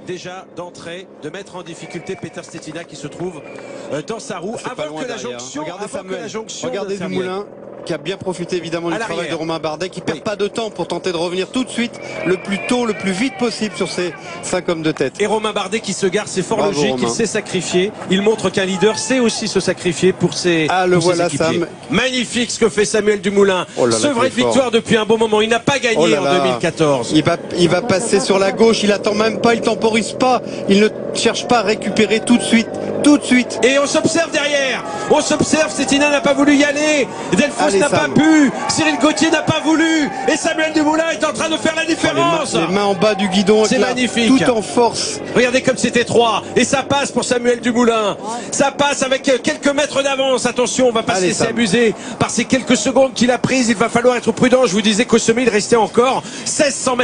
Déjà d'entrée, de mettre en difficulté Peter Stetina qui se trouve dans sa roue avant que la jonction. Regardez Samuel, regardez Dumoulin qui a bien profité évidemment du travail de Romain Bardet, qui perd pas de temps pour tenter de revenir tout de suite, le plus tôt, le plus vite possible sur ces 5 hommes de tête. Et Romain Bardet qui se gare, c'est fort logique, il s'est sacrifié, il montre qu'un leader sait aussi se sacrifier pour ses, voilà, équipiers. Sam. Magnifique ce que fait Samuel Dumoulin, sevré de victoire depuis un bon moment, il n'a pas gagné en 2014. Il va passer sur la gauche, il attend même pas, il temporise pas, il ne cherche pas à récupérer tout de suite. Et on s'observe derrière, Stetina n'a pas voulu y aller, Delphos n'a pas pu, Cyril Gauthier n'a pas voulu, et Samuel Dumoulin est en train de faire la différence. Les mains en bas du guidon, c'est magnifique, tout en force. Regardez comme c'est étroit, et ça passe pour Samuel Dumoulin, ça passe avec quelques mètres d'avance. Attention, on va pas se laisser abuser par ces quelques secondes qu'il a prises, il va falloir être prudent. Je vous disais qu'au sommet il restait encore 1300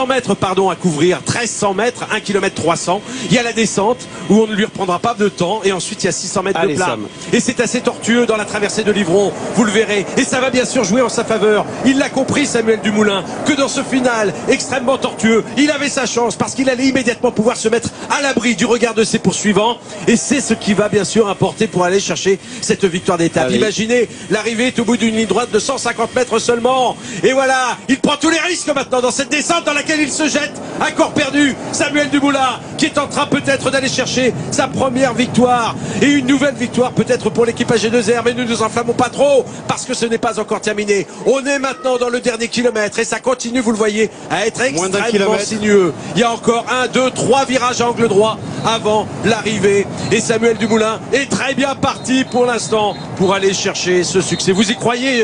mètres à couvrir, 1300 mètres, 1 km 300, il y a la descente où on ne lui reprendra pas de temps, et ensuite il y a 600 mètres de plat, et c'est assez tortueux dans la traversée de Livron, vous le verrez, et ça va bien sûr jouer en sa faveur. Il l'a compris Samuel Dumoulin, que dans ce final extrêmement tortueux, il avait sa chance parce qu'il allait immédiatement pouvoir se mettre à l'abri du regard de ses poursuivants, et c'est ce qui va bien sûr importer pour aller chercher cette victoire d'étape. Imaginez, l'arrivée est au bout d'une ligne droite de 150 mètres seulement, et voilà, il prend tous les risques maintenant dans cette descente dans laquelle il se jette à corps perdu. Samuel Dumoulin qui est en train peut-être d'aller chercher sa première victoire, et une nouvelle victoire peut-être pour l'équipe AG2R, mais nous ne nous enflammons pas trop parce que ce n'est pas encore terminé. On est maintenant dans le dernier kilomètre et ça continue, vous le voyez, à être extrêmement sinueux. Il y a encore 1, 2, 3 virages à angle droit avant l'arrivée, et Samuel Dumoulin est très bien parti pour l'instant pour aller chercher ce succès. Vous y croyez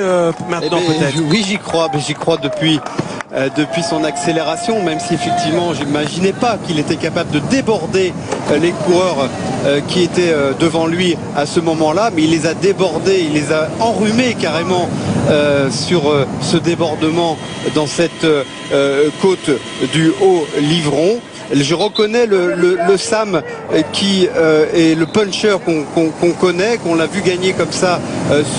maintenant peut-être? Oui, j'y crois, mais j'y crois depuis son accélération, même si effectivement j'imaginais pas qu'il était capable de déborder les coureurs qui étaient devant lui à ce moment-là, mais il les a débordés, il les a enrhumés carrément sur ce débordement dans cette côte du Haut-Livron. Je reconnais le Sam qui est le puncher qu'on connaît, qu'on l'a vu gagner comme ça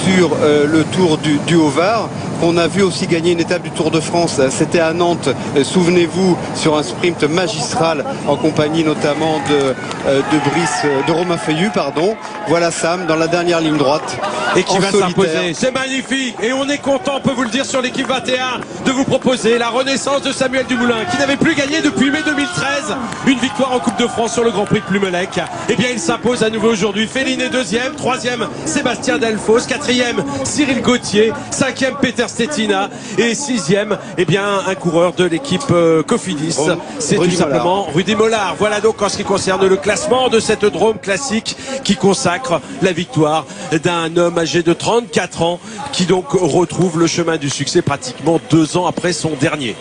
sur le Tour du Haut-Var, qu'on a vu aussi gagner une étape du Tour de France. C'était à Nantes, souvenez-vous, sur un sprint magistral en compagnie notamment de Romain Feuillu, pardon. Voilà Sam dans la dernière ligne droite. Et qui va s'imposer. C'est magnifique. Et on est content, on peut vous le dire, sur l'équipe 21, de vous proposer la renaissance de Samuel Dumoulin, qui n'avait plus gagné depuis mai 2013 une victoire en Coupe de France sur le Grand Prix de Plumelec. Eh bien, il s'impose à nouveau aujourd'hui. Féline est deuxième, troisième Sébastien Delphos, quatrième Cyril Gauthier, cinquième Peter Stetina, et sixième, eh bien, un coureur de l'équipe Cofidis. C'est tout simplement Rudy Mollard. Voilà donc en ce qui concerne le classement de cette Drôme classique qui consacre la victoire d'un homme âgé de 34 ans qui donc retrouve le chemin du succès pratiquement 2 ans après son dernier.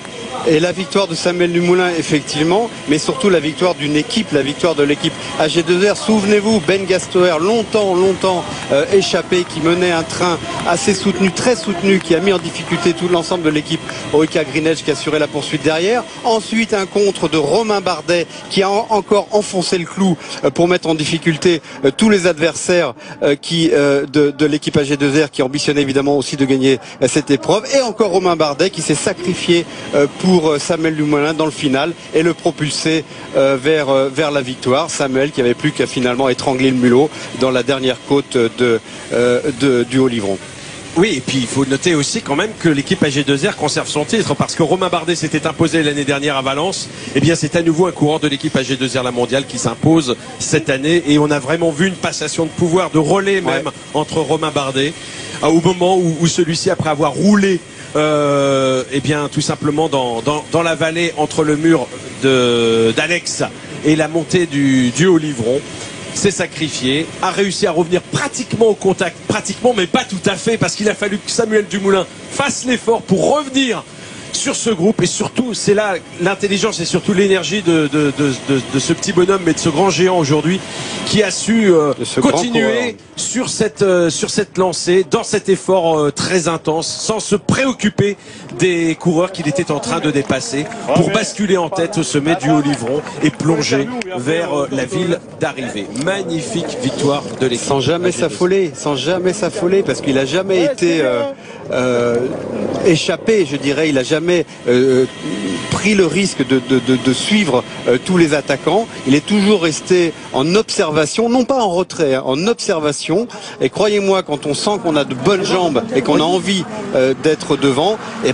Et la victoire de Samuel Dumoulin, effectivement, mais surtout la victoire d'une équipe, la victoire de l'équipe AG2R. Souvenez-vous, Ben Gastoer, longtemps échappé, qui menait un train assez soutenu, très soutenu, qui a mis en difficulté tout l'ensemble de l'équipe Orica Green Edge qui assurait la poursuite derrière. Ensuite, un contre de Romain Bardet qui a encore enfoncé le clou pour mettre en difficulté tous les adversaires de l'équipe AG2R qui ambitionnait évidemment aussi de gagner cette épreuve. Et encore Romain Bardet qui s'est sacrifié pour Samuel Dumoulin dans le final et le propulser vers la victoire. Samuel qui avait plus qu'à finalement étrangler le mulot dans la dernière côte du Haut-Livron. Oui, et puis il faut noter aussi quand même que l'équipe AG2R conserve son titre, parce que Romain Bardet s'était imposé l'année dernière à Valence. Eh bien, c'est à nouveau un coureur de l'équipe AG2R La Mondiale qui s'impose cette année, et on a vraiment vu une passation de pouvoir, de relais même, entre Romain Bardet au moment où celui-ci, après avoir roulé eh bien tout simplement dans la vallée entre le mur d'Alex et la montée du Haut-Livron, s'est sacrifié, a réussi à revenir pratiquement au contact, mais pas tout à fait, parce qu'il a fallu que Samuel Dumoulin fasse l'effort pour revenir sur ce groupe, et surtout c'est là l'intelligence et surtout l'énergie de ce petit bonhomme, mais de ce grand géant aujourd'hui, qui a su continuer sur cette lancée, dans cet effort très intense, sans se préoccuper des coureurs qu'il était en train de dépasser, pour basculer en tête au sommet du Haut-Livron et plonger vers la ville d'arrivée. Magnifique victoire de l'équipe. Sans jamais s'affoler, parce qu'il n'a jamais été échappé, je dirais. Il n'a jamais pris le risque de suivre tous les attaquants. Il est toujours resté en observation, non pas en retrait, hein, en observation. Et croyez-moi, quand on sent qu'on a de bonnes jambes et qu'on a envie d'être devant, et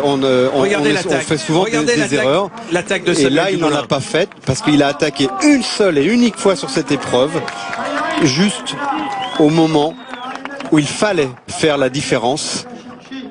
on fait souvent des erreurs. L'attaque de et là, il n'en a pas fait parce qu'il a attaqué une seule et unique fois sur cette épreuve, juste au moment où il fallait faire la différence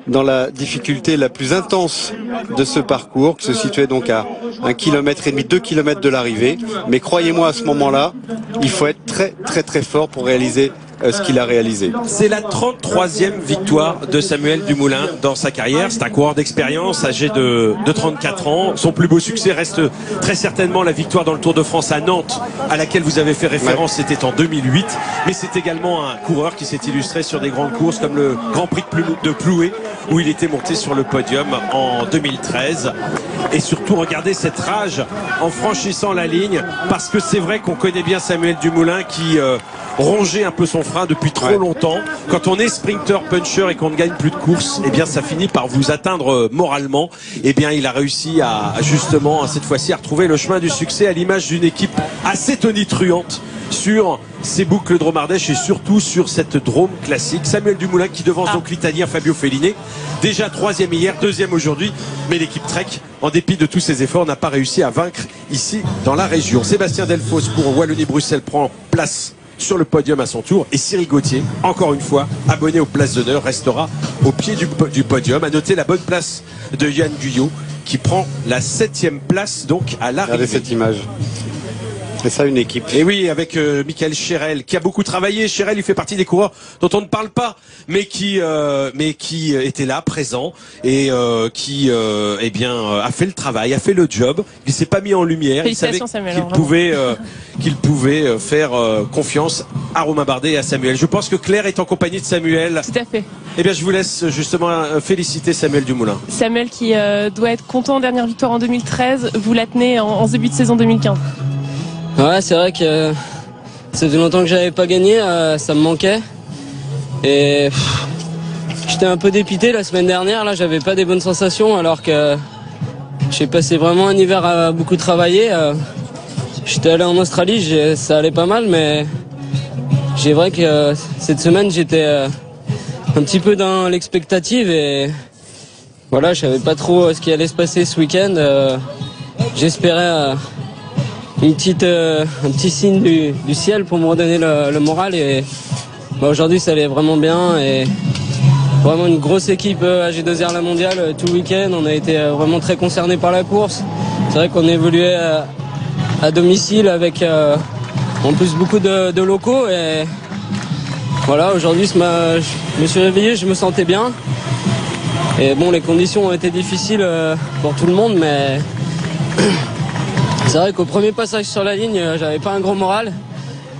dans la difficulté la plus intense de ce parcours, qui se situait donc à 1,5 km, 2 km de l'arrivée. Mais croyez-moi, à ce moment-là, il faut être très très très fort pour réaliser ce qu'il a réalisé. C'est la 33e victoire de Samuel Dumoulin dans sa carrière. C'est un coureur d'expérience âgé de 34 ans. Son plus beau succès reste très certainement la victoire dans le Tour de France à Nantes, à laquelle vous avez fait référence. C'était en 2008. Mais c'est également un coureur qui s'est illustré sur des grandes courses comme le Grand Prix de Ploué, où il était monté sur le podium en 2013. Et surtout, regardez cette rage en franchissant la ligne, parce que c'est vrai qu'on connaît bien Samuel Dumoulin qui rongeait un peu son frein depuis trop longtemps. Quand on est sprinter, puncher et qu'on ne gagne plus de courses, eh bien ça finit par vous atteindre moralement. Eh bien il a réussi à justement cette fois-ci à retrouver le chemin du succès à l'image d'une équipe assez tonitruante sur ces boucles Dromardèche et surtout sur cette Drôme classique. Samuel Dumoulin qui devance donc l'Italien Fabio Fellini, déjà 3e hier, 2e aujourd'hui, mais l'équipe Trek, en dépit de tous ses efforts, n'a pas réussi à vaincre ici dans la région. Sébastien Delfosse pour Wallonie-Bruxelles prend place sur le podium à son tour, et Cyril Gauthier, encore une fois abonné aux places d'honneur, restera au pied du podium. À noter la bonne place de Yann Guyot qui prend la 7e place donc à l'arrivée. Regardez cette image. C'est ça une équipe. Et oui, avec Michael Cherel qui a beaucoup travaillé. Cherel, il fait partie des coureurs dont on ne parle pas, mais qui était là, présent, et qui eh bien a fait le travail, a fait le job. Il s'est pas mis en lumière. Il savait qu'il pouvait faire confiance à Romain Bardet et à Samuel. Je pense que Claire est en compagnie de Samuel. Tout à fait. Eh bien, je vous laisse justement féliciter Samuel Dumoulin. Samuel qui doit être content. Dernière victoire en 2013. Vous la tenez en début de saison 2015. Ouais, c'est vrai que ça faisait longtemps que j'avais pas gagné, ça me manquait. Et j'étais un peu dépité la semaine dernière, là j'avais pas des bonnes sensations alors que j'ai passé vraiment un hiver à beaucoup travailler. J'étais allé en Australie, ça allait pas mal, mais c'est vrai que cette semaine j'étais un petit peu dans l'expectative et voilà, je savais pas trop ce qui allait se passer ce week-end. J'espérais un petit signe du ciel pour me redonner le moral et aujourd'hui ça allait vraiment bien et vraiment une grosse équipe AG2R La Mondiale tout le week-end. On a été vraiment très concernés par la course. C'est vrai qu'on évoluait à domicile avec en plus beaucoup de locaux et voilà, aujourd'hui je me suis réveillé, je me sentais bien et bon, les conditions ont été difficiles pour tout le monde, mais c'est vrai qu'au premier passage sur la ligne, j'avais pas un gros moral.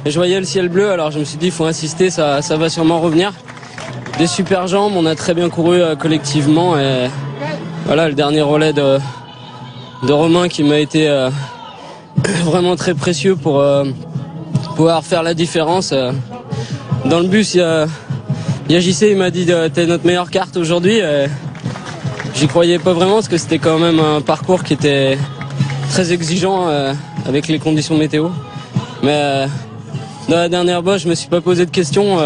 Et je voyais le ciel bleu, alors je me suis dit, il faut insister, ça va sûrement revenir. Des super jambes, on a très bien couru collectivement. Et voilà, le dernier relais de Romain qui m'a été vraiment très précieux pour pouvoir faire la différence. Dans le bus, il y a JC, il m'a dit, t'es notre meilleure carte aujourd'hui. J'y croyais pas vraiment parce que c'était quand même un parcours qui était très exigeant avec les conditions météo. Mais dans la dernière bosse, je me suis pas posé de questions.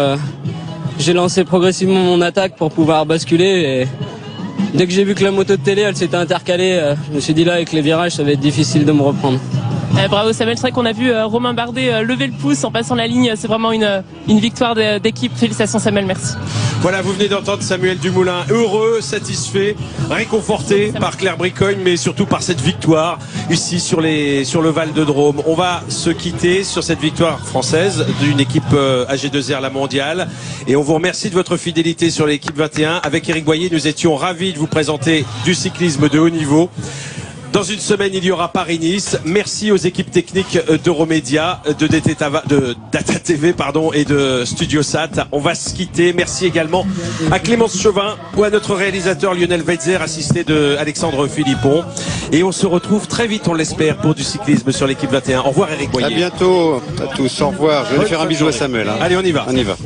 J'ai lancé progressivement mon attaque pour pouvoir basculer. Et dès que j'ai vu que la moto de télé, elle s'était intercalée, je me suis dit là, avec les virages, ça va être difficile de me reprendre. Bravo Samuel, c'est vrai qu'on a vu Romain Bardet lever le pouce en passant la ligne. C'est vraiment une victoire d'équipe. Félicitations Samuel, merci. Voilà, vous venez d'entendre Samuel Dumoulin, heureux, satisfait, réconforté par Claire Bricogne, mais surtout par cette victoire ici sur le Val de Drôme. On va se quitter sur cette victoire française d'une équipe AG2R La Mondiale. Et on vous remercie de votre fidélité sur l'équipe 21. Avec Éric Boyer, nous étions ravis de vous présenter du cyclisme de haut niveau. Dans une semaine, il y aura Paris-Nice. Merci aux équipes techniques d'Euromédia, de Data TV et de StudioSat. On va se quitter. Merci également à Clémence Chauvin ou à notre réalisateur Lionel Weitzer, assisté de Alexandre Philippon. Et on se retrouve très vite, on l'espère, pour du cyclisme sur l'équipe 21. Au revoir Éric Boyer. À bientôt à tous. Au revoir. Je vais faire un bisou à Samuel. Allez, on y va. On y va.